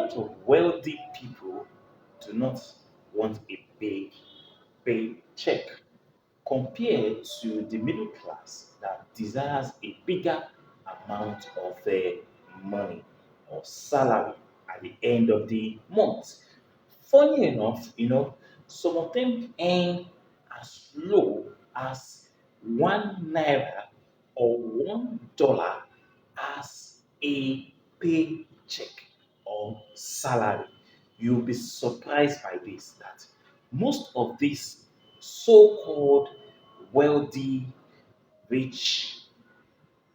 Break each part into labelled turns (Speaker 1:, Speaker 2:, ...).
Speaker 1: lot of wealthy people do not want a big paycheck compared to the middle class that desires a bigger amount of money or salary at the end of the month. Funny enough, some of them earn as low as 1 naira or $1 as a paycheck or salary. You'll be surprised by this that most of these so-called wealthy, rich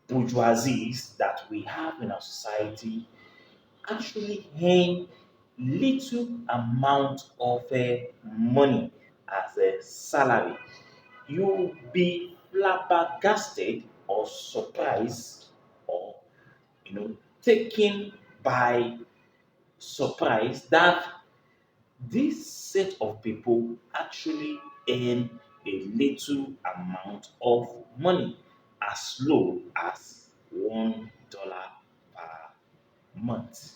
Speaker 1: bourgeoisies that we have in our society actually earn little amount of money as a salary. You'll be flabbergasted or surprised or taken by surprise that this set of people actually earn a little amount of money as low as $1 per month.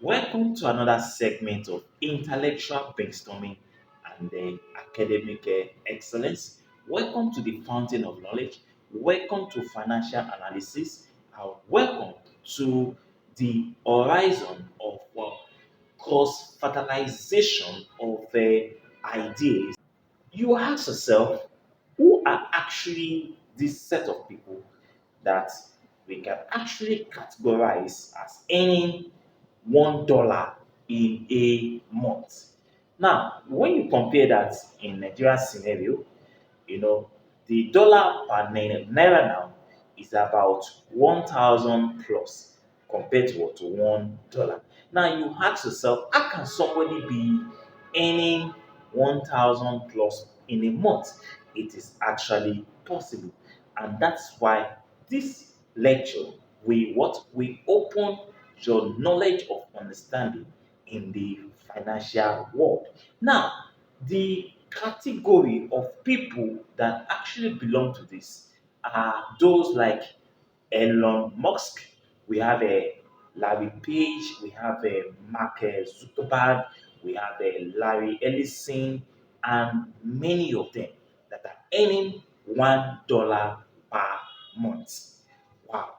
Speaker 1: Welcome to another segment of intellectual brainstorming and academic excellence. Welcome to the fountain of knowledge. Welcome to financial analysis. Welcome to the horizon of cross fertilization of ideas. You ask yourself, who are actually this set of people that we can actually categorize as earning $1 in a month? Now, when you compare that in Nigeria scenario, you know, the dollar per naira now is about 1,000 plus compared to what to $1. Now you ask yourself, how can somebody be earning 1,000 plus in a month? It is actually possible, and that's why this lecture we open your knowledge of understanding in the financial world. Now, the category of people that actually belong to this are those like Elon Musk, we have a Larry Page, we have a Mark Zuckerberg, we have a Larry Ellison, and many of them that are earning $1 per month. Wow,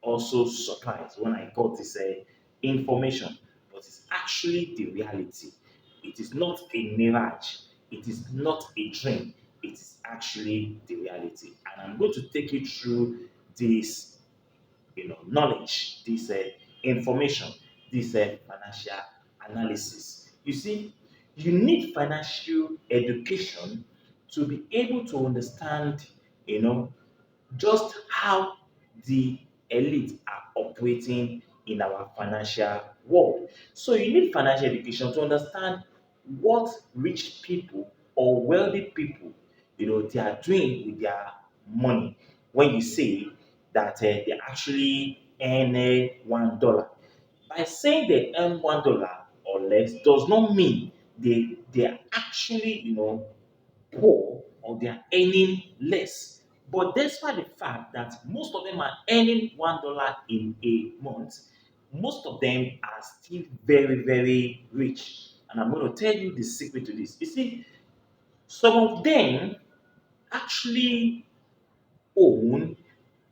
Speaker 1: also surprised when I got this information, but it's actually the reality. It is not a mirage, it is not a dream, it is actually the reality. And I'm going to take you through this knowledge, this information, this financial analysis. You see, you need financial education to be able to understand, you know, just how the elite are operating in our financial world. So you need financial education to understand what rich people or wealthy people, they are doing with their money. When you say that they actually earn $1, by saying they earn $1 or less does not mean they are actually poor or they are earning less. But despite the fact that most of them are earning $1 in a month, most of them are still very, very rich. And I'm going to tell you the secret to this. You see, some of them actually own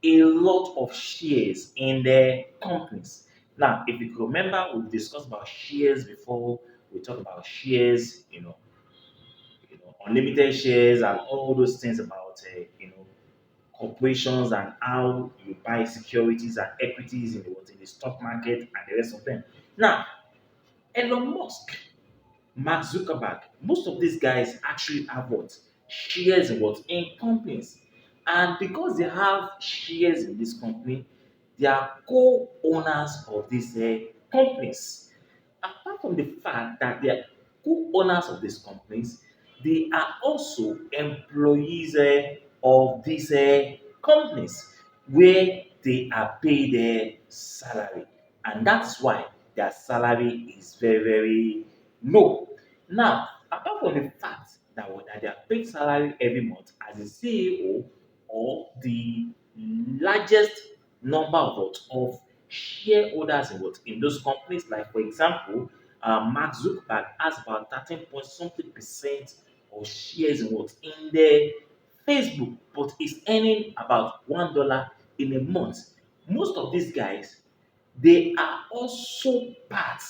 Speaker 1: a lot of shares in their companies. Now, if you could remember, we've discussed about shares before. We talked about shares, unlimited shares and all those things about corporations and how you buy securities and equities in the stock market and the rest of them. Now, Elon Musk, Mark Zuckerberg, most of these guys actually have what shares in companies, and because they have shares in this company, they are co-owners of these companies. Apart from the fact that they are co-owners of these companies, they are also employees of these companies where they are paid salary, and that's why their salary is very, very low. Now, apart from the fact that they are paid salary every month as a CEO or the largest number of shareholders in what in those companies. Like for example, Mark Zuckerberg has about 13 point something percent of shares in what in the Facebook, but is earning about $1 in a month. Most of these guys, they are also part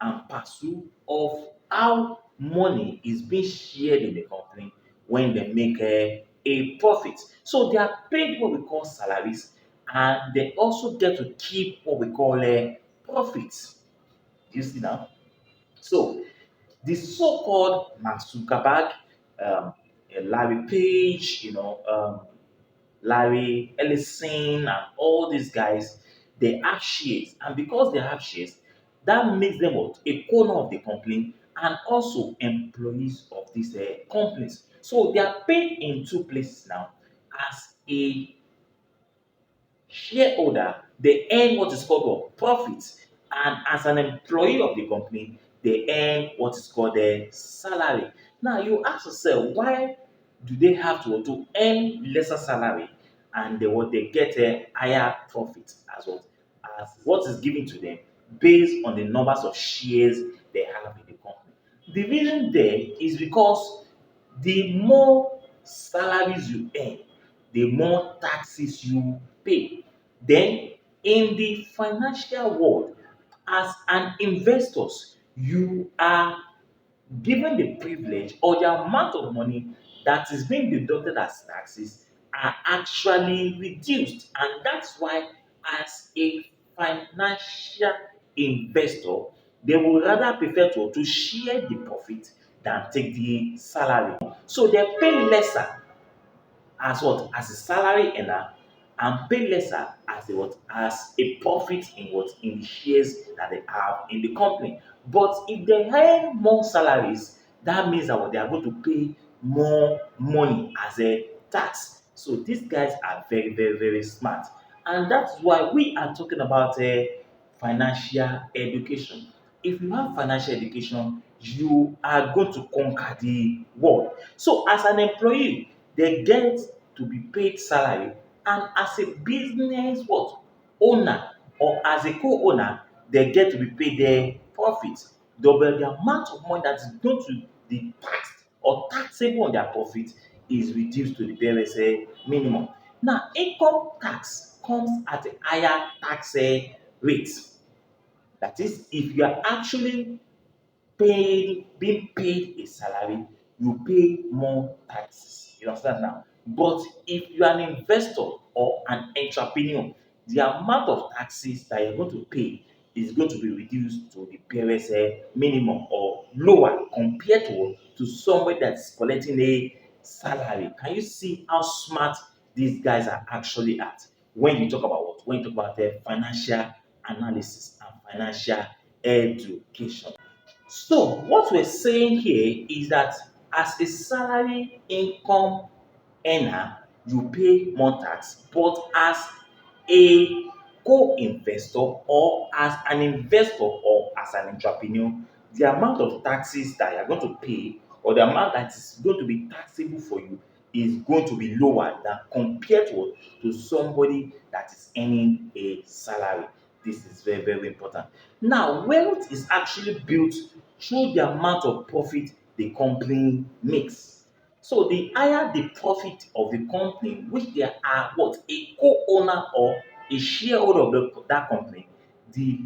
Speaker 1: and parcel of how money is being shared in the company when they make a profit. So they are paid what we call salaries, and they also get to keep what we call profits. You see now? So the so-called Mark Zuckerberg, um, Larry Page, Larry Ellison, and all these guys, they have shares. And because they have shares, that makes them what? A owner of the company and also employees of these companies. So they are paid in two places now. As a shareholder, they earn what is called what? Profit. And as an employee of the company, they earn what is called a salary. Now you ask yourself, why do they have to earn lesser salary and they get a higher profit as what is given to them based on the numbers of shares they have in the company? The reason there is because the more salaries you earn, the more taxes you pay. Then, in the financial world, as an investor, you are given the privilege or the amount of money that is being deducted as taxes are actually reduced. And that's why, as a financial investor, they would rather prefer to share the profit than take the salary. So they pay lesser as what? As a salary earner, and pay lesser as a what? As a profit in what? In the shares that they have in the company. But if they earn more salaries, that means that what they are going to pay more money as a tax. So these guys are very, very, very smart. And that's why we are talking about financial education. If you have financial education, you are going to conquer the world. So as an employee, they get to be paid salary, and as a business what owner or as a co-owner, they get to be paid their profit. The amount of money that is going to be taxed or taxable on their profit is reduced to the barest minimum. Now, income tax comes at a higher tax rate. That is, if you are actually being paid a salary, you pay more taxes. You understand now? But if you are an investor or an entrepreneur, the amount of taxes that you're going to pay is going to be reduced to the barest minimum or lower compared to somebody that's collecting a salary. Can you see how smart these guys are actually at when you talk about what? When you talk about the financial analysis and financial education. So, what we're saying here is that as a salary income earner, you pay more tax, but as a co-investor or as an investor or as an entrepreneur, the amount of taxes that you're going to pay or the amount that is going to be taxable for you is going to be lower than compared to somebody that is earning a salary. This is very, very important. Now, wealth is actually built through the amount of profit the company makes. So the higher the profit of the company, which they are what? A co-owner or a shareholder of that company, the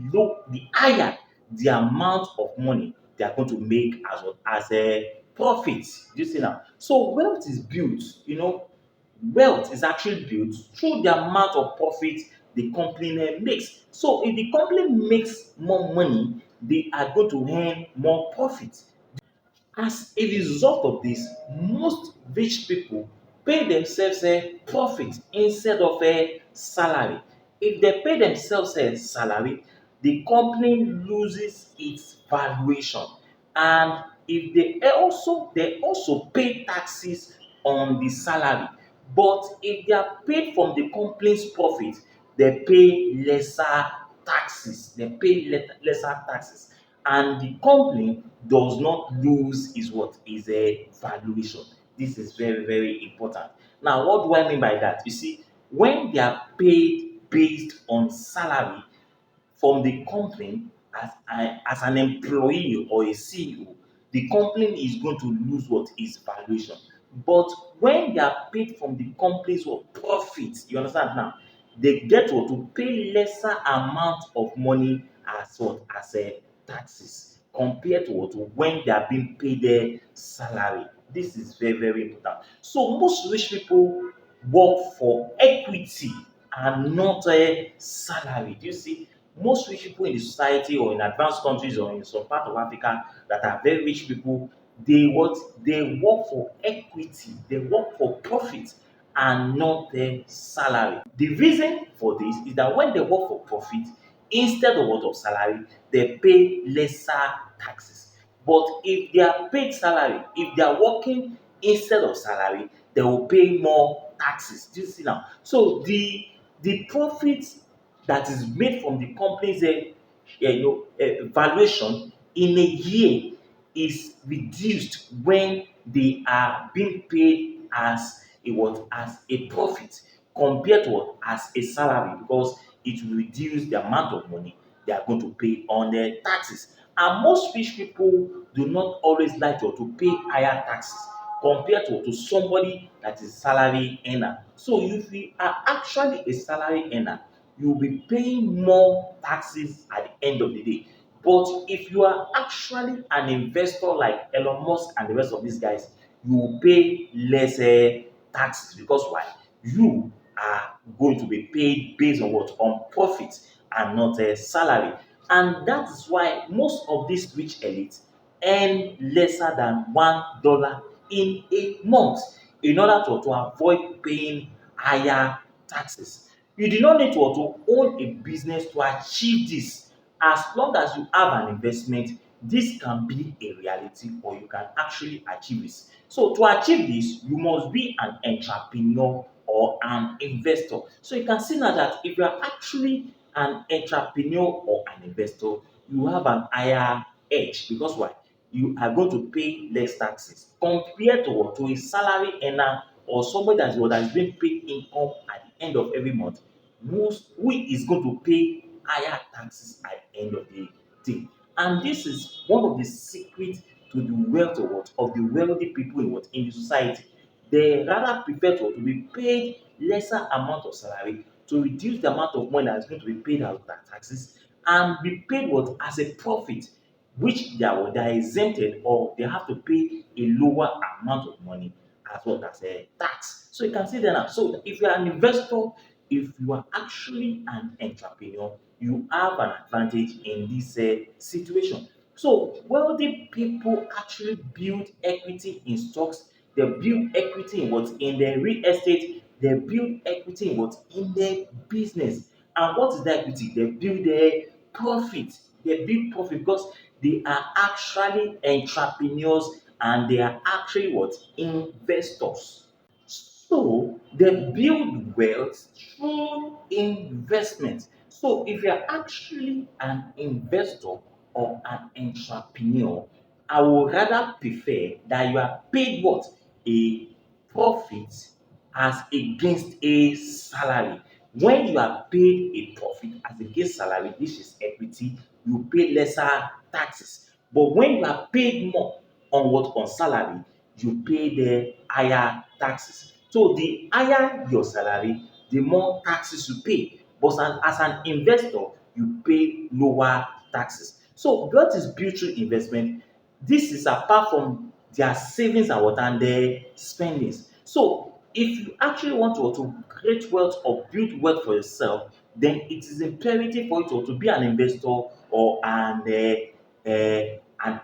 Speaker 1: higher the amount of money they are going to make as a profit. Do you see now? So wealth is built, wealth is actually built through the amount of profit the company makes. So if the company makes more money, they are going to earn more profit. As a result of this, most rich people pay themselves a profit instead of a salary. If they pay themselves a salary, the company loses its valuation. And if they also pay taxes on the salary. But if they are paid from the company's profit, they pay lesser taxes. They pay lesser taxes, and the company does not lose is what is a valuation. This is very, very important. Now, what do I mean by that? You see, when they are paid based on salary, from the company as an employee or a CEO, the company is going to lose what is valuation. But when they are paid from the company's what profit, you understand now, they get what to pay lesser amount of money as what as a taxes compared to what when they are being paid their salary. This is very very important. So most rich people work for equity and not a salary. Do you see? Most rich people in the society or in advanced countries or in some part of Africa that are very rich people, they work for equity, they work for profit and not their salary. The reason for this is that when they work for profit, instead of what of salary, they pay lesser taxes. But if they are paid salary, if they are working instead of salary, they will pay more taxes. Do you see now? So the profit that is made from the company's valuation in a year is reduced when they are being paid as as a profit compared to what as a salary, because it will reduce the amount of money they are going to pay on their taxes. And most rich people do not always like to pay higher taxes compared to somebody that is salary earner. So if you are actually a salary earner, you will be paying more taxes at the end of the day. But if you are actually an investor like Elon Musk and the rest of these guys, you will pay less taxes, because why? You are going to be paid based on what? On profit and not a salary. And that is why most of these rich elites earn lesser than $1 in a month in order to avoid paying higher taxes. You do not need to own a business to achieve this. As long as you have an investment, this can be a reality or you can actually achieve this. So to achieve this, you must be an entrepreneur or an investor. So you can see now that if you are actually an entrepreneur or an investor, you have an higher edge, because why? You are going to pay less taxes compared to what? To a salary earner or somebody that is being paid income at the end of every month, who is going to pay higher taxes at the end of the day. And this is one of the secrets to the wealth of the wealthy people in the society. They rather prefer to be paid lesser amount of salary to reduce the amount of money that is going to be paid out as taxes and be paid what as a profit, which they are exempted or they have to pay a lower amount of money as well as a tax. So you can see that now. So if you are an investor, if you are actually an entrepreneur, you have an advantage in this situation. So wealthy people actually build equity in stocks, they build equity in what? In their real estate, they build equity in what? In their business. And what is the equity? They build their profit. They build profit because they are actually entrepreneurs and they are actually what? Investors. So they build wealth through investment. So if you're actually an investor or an entrepreneur, I would rather prefer that you are paid what? A profit as against a salary. When you are paid a profit as against salary, this is equity, you pay lesser taxes. But when you are paid more on what? On salary, you pay the higher taxes. So the higher your salary, the more taxes you pay. But as an investor, you pay lower taxes. So what is built through investment? This is apart from their savings and what and their spendings. So if you actually want to create wealth or build wealth for yourself, then it is imperative for you to be an investor or an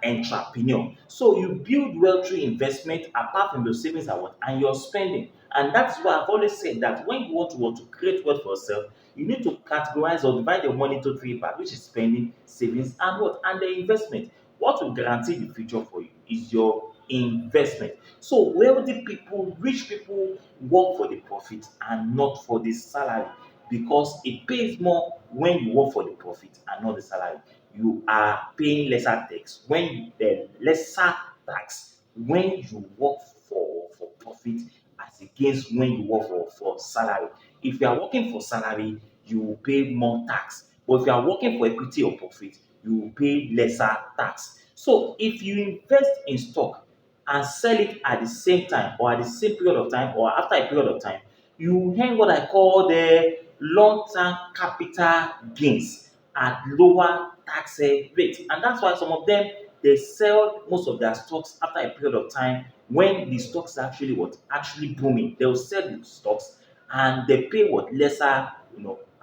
Speaker 1: entrepreneur. So you build wealth through investment apart from your savings and your spending. And that's why I've always said that when you want to create wealth for yourself, you need to categorize or divide your money into three parts, which is spending, savings, and what? And the investment. What will guarantee the future for you is your investment. So wealthy people, rich people work for the profit and not for the salary, because it pays more when you work for the profit and not the salary. You are paying lesser tax when the lesser tax when you work for profit as against when you work for salary. If you are working for salary, you will pay more tax. But if you are working for equity or profit, you will pay lesser tax. So if you invest in stock and sell it at the same time or at the same period of time or after a period of time, you earn what I call the long-term capital gains at lower tax rate. And that's why some of them they sell most of their stocks after a period of time when the stocks are actually what actually booming. They will sell the stocks and they pay what lesser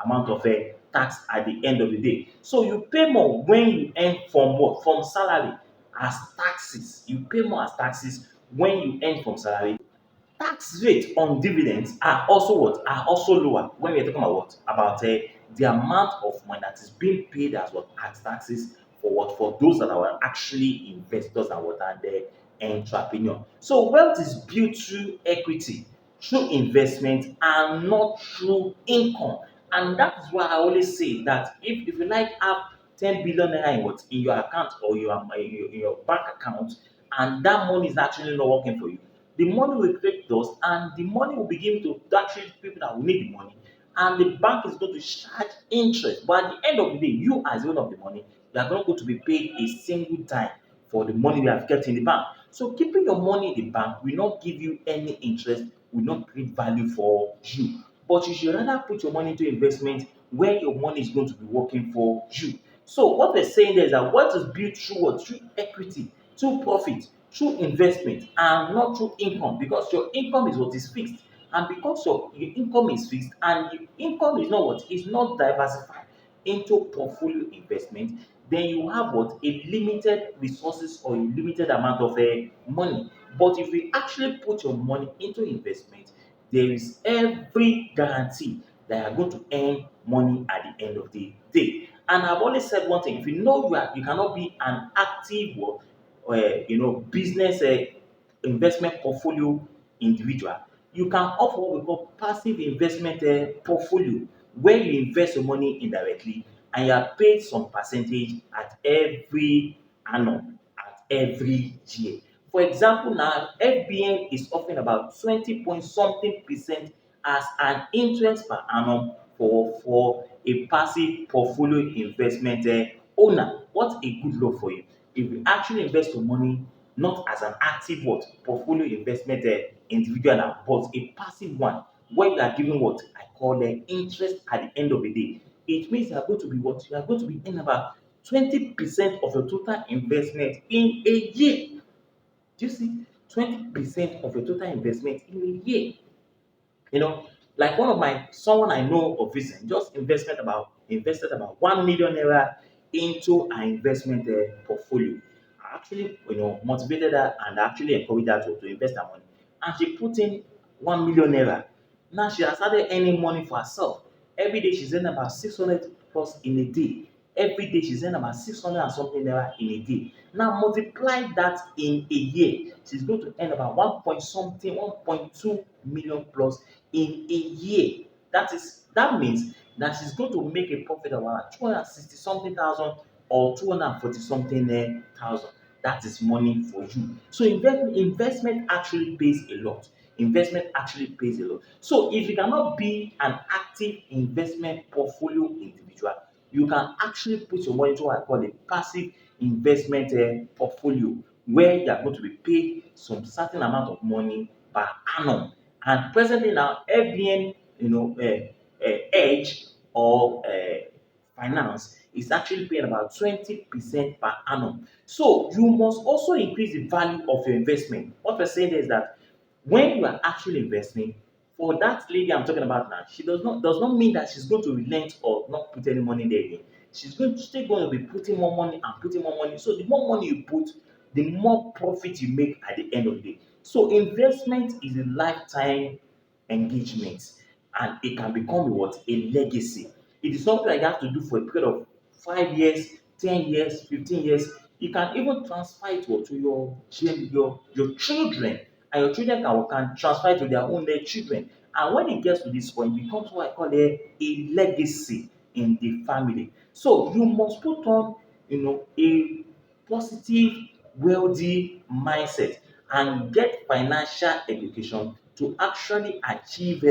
Speaker 1: amount of tax at the end of the day. So you pay more when you earn from what? From salary as taxes. You pay more as taxes when you earn from salary. Tax rate on dividends are also what? Are also lower when we're talking about what? About the amount of money that is being paid as what? As taxes for what? For those that are actually investors and what are the entrepreneur. So wealth is built through equity, through investment, and not through income. And that is why I always say that if you like have 10 billion naira in what in your account or your bank account, and that money is actually not working for you, the money will create dust and the money will begin to actually people that will need the money, and the bank is going to charge interest. But at the end of the day, you as the owner of the money, you are not going to be paid a single dime for the money you have kept in the bank. So keeping your money in the bank will not give you any interest, will not create value for you. But you should rather put your money into investment where your money is going to be working for you. So what we're saying there is that what is built through what? Through equity, through profit, through investment, and not through income, because your income is what is fixed. And because your income is fixed and your income is not what? Is not diversified into portfolio investment, then you have what? A limited resources or a limited amount of money. But if you actually put your money into investment, there is every guarantee that you are going to earn money at the end of the day. And I've always said one thing: if you know you cannot be an active business investment portfolio individual, you can opt for what we call passive investment portfolio, where you invest your money indirectly and you are paid some percentage at every annum, at every year. For example, now FBN is offering about 20 point something percent as an interest per annum for a passive portfolio investment owner. What a good luck for you if you actually invest your money not as an active what portfolio investment individual now, but a passive one where you are giving what I call interest at the end of the day. It means you are going to be what? You are going to be in about 20% of your total investment in a year. Do you see? 20% of your total investment in a year. You know, like one of my someone I know of recent just invested about 1 million naira into an investment portfolio. I actually motivated her and actually encouraged her to invest her money. And she put in 1 million naira. Now she has started earning money for herself. Every day she's earning about 600 plus in a day. Every day she's earning about 600 and something naira in a day. Now multiply that in a year. She's going to earn about 1 point something, 1.2 million plus in a year. That means that she's going to make a profit of around 260 something thousand or 240 something thousand. That is money for you. So investment actually pays a lot. Investment actually pays a lot. So if you cannot be an active investment portfolio individual, you can actually put your money into what I call a passive investment portfolio, where you are going to be paid some certain amount of money per annum. And presently now, FBN, Edge or finance is actually paying about 20% per annum. So you must also increase the value of your investment. What we're saying is that when you are actually investing, for that lady I'm talking about now, she does not mean that she's going to relent or not put any money there again. Still going to be putting more money and putting more money. So the more money you put, the more profit you make at the end of the day. So investment is a lifetime engagement, and it can become what? A legacy. It is something that you have to do for a period of 5 years, 10 years, 15 years. You can even transfer it to your children, and your children can transfer it to their own children. And when it gets to this point, it becomes what I call a legacy in the family. So you must put on a positive, wealthy mindset and get financial education to actually achieve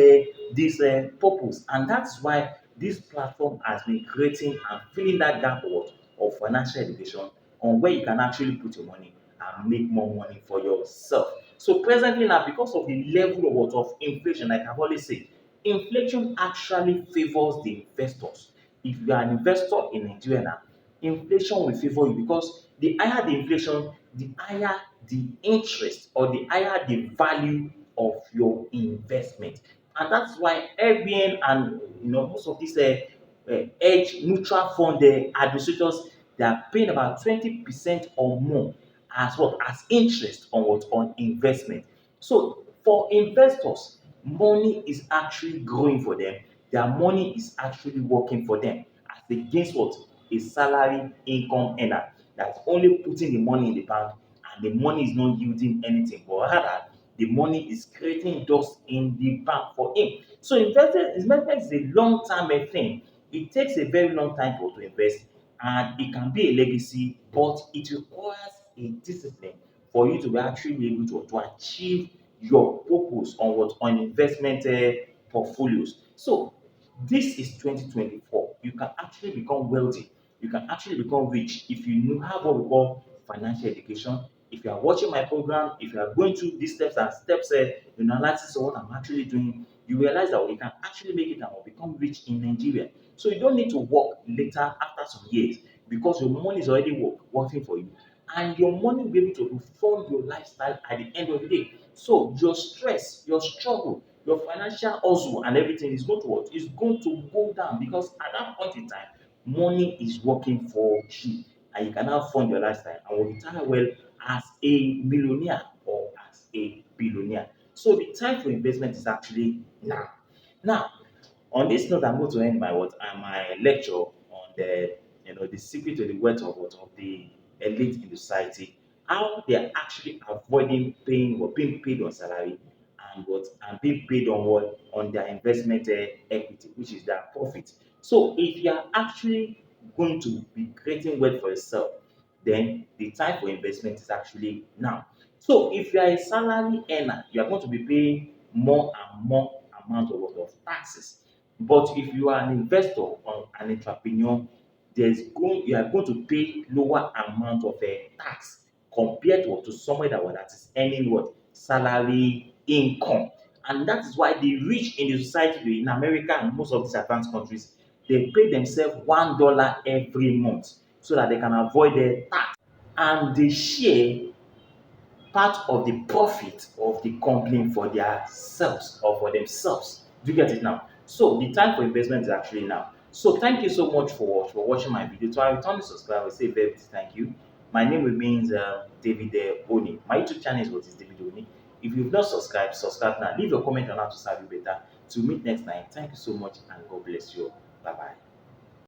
Speaker 1: this purpose. And that's why this platform has been creating and filling that gap of financial education on where you can actually put your money and make more money for yourself. So presently now, because of the level of inflation, like I've always said, inflation actually favors the investors. If you are an investor in Nigeria now, inflation will favor you because the higher the inflation, the higher the interest or the higher the value of your investment. And that's why ABN and most of these edge mutual fund administrators, they are paying about 20% or more as what as interest on what on investment. So for investors, money is actually growing for them. Their money is actually working for them as against what a salary income earner that's only putting the money in the bank and the money is not yielding anything, but rather the money is creating dust in the bank for him. So investment is a long-term thing. It takes a very long time to invest, and it can be a legacy, but it requires a discipline for you to actually be able to achieve your purpose on what on investment portfolios. So this is 2024. You can actually become wealthy. You can actually become rich if you know have what we call financial education. If you are watching my program, if you are going through these steps and steps in analysis of what I'm actually doing, you realize that you can actually make it and become rich in Nigeria. So you don't need to work later after some years because your money is already working for you. And your money will be able to fund your lifestyle at the end of the day. So your stress, your struggle, your financial hustle and everything is going to what? Is going to go down because at that point in time, money is working for you and you can now fund your lifestyle and will retire well as a millionaire or as a billionaire. So the time for investment is actually now. Now, on this note, I'm going to end my lecture on the secret to the wealth of the elite in the society, how they are actually avoiding paying or being paid on salary and being paid on what on their investment equity, which is their profit. So if you are actually going to be creating wealth for yourself, then the time for investment is actually now. So if you are a salary earner, you are going to be paying more and more amount of taxes. But if you are an investor or an entrepreneur, you are going to pay lower amount of tax compared to somewhere that is earning what salary income. And that is why the rich in the society in America and most of these advanced countries, they pay themselves $1 every month so that they can avoid the tax and they share part of the profit of the company for their selves or for themselves. Do you get it now? So the time for investment is actually now. So thank you so much for watching my video. To our returning subscriber, I say very thank you. My name remains David Oni. My YouTube channel is what is David Oni. If you've not subscribed, subscribe now. Leave your comment on how to serve you better. To meet next time. Thank you so much and God bless you. Bye bye.